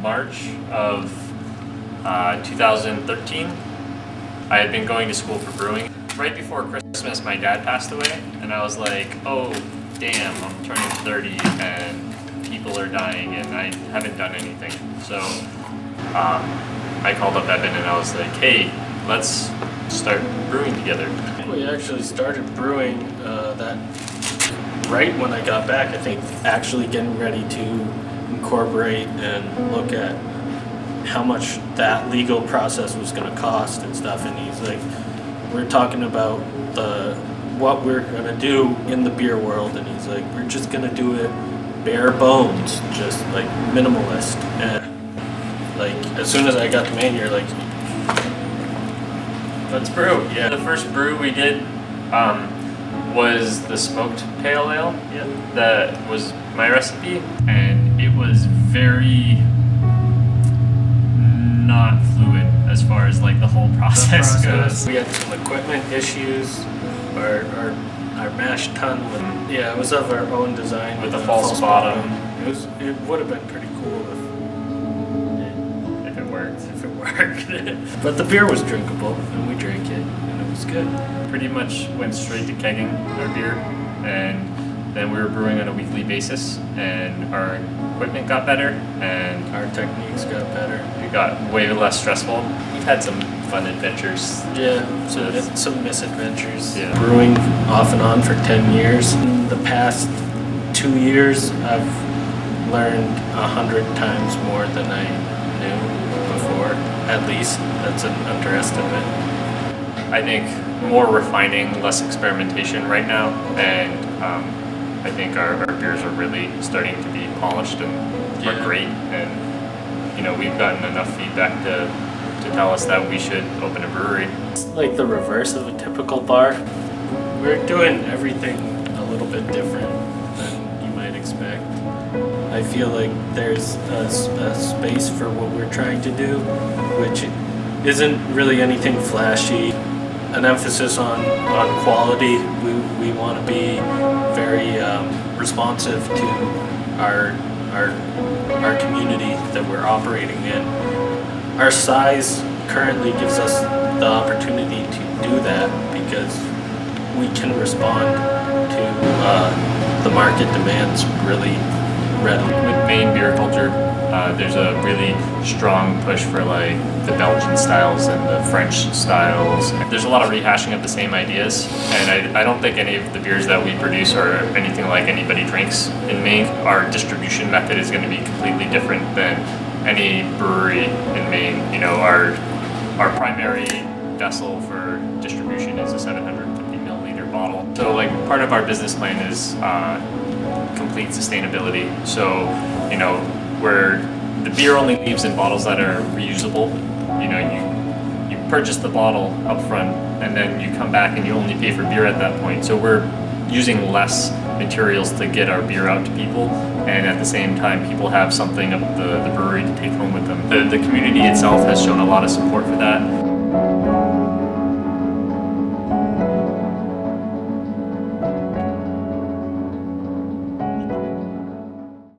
March of 2013. I had been going to school for brewing. Right before Christmas, my dad passed away, and I was like, oh, damn, I'm turning 30 and people are dying and I haven't done anything. So I called up Evan and I was like, hey, let's start brewing together. We actually started brewing that right when I got back, I think, actually getting ready to incorporate and look at how much that legal process was going to cost and stuff. And he's like, we're talking about what we're going to do in the beer world, and he's like, we're just going to do it bare bones, just like minimalist. And like as soon as I got the main, you're like, let's brew. Yeah. The first brew we did was the smoked pale ale. Yeah. That was my recipe, and it was very not fluid as far as like the whole process goes. We had some equipment issues. Our mash tun, it was of our own design with a false bottom. It would have been pretty cool if it worked. But the beer was drinkable, and we drank it, and it was good. Pretty much went straight to kegging our beer, and then we were brewing on a weekly basis, and our equipment got better, and our techniques got better. It got way less stressful. We've had some fun adventures. Yeah, some misadventures. Yeah. Brewing off and on for 10 years. In the past 2 years, I've learned 100 times more than I knew before. At least that's an underestimate. I think more refining, less experimentation right now, and I think our beers are really starting to be polished and are great, and we've gotten enough feedback to tell us that we should open a brewery. It's like the reverse of a typical bar. We're doing everything a little bit different than you might expect. I feel like there's a space for what we're trying to do, which isn't really anything flashy. An emphasis on quality. We want to be very responsive to our community that we're operating in. Our size currently gives us the opportunity to do that because we can respond to the market demands really readily. With Maine beer culture, there's a really strong push for like the Belgian styles and the French styles. There's a lot of rehashing of the same ideas, and I don't think any of the beers that we produce are anything like anybody drinks in Maine. Our distribution method is going to be completely different than any brewery in Maine. Our primary vessel for distribution is a 750 milliliter bottle. So like part of our business plan is complete sustainability. So where the beer only leaves in bottles that are reusable. You purchase the bottle up front, and then you come back and you only pay for beer at that point. So we're using less materials to get our beer out to people, and at the same time people have something of the brewery to take home with them. The community itself has shown a lot of support for that.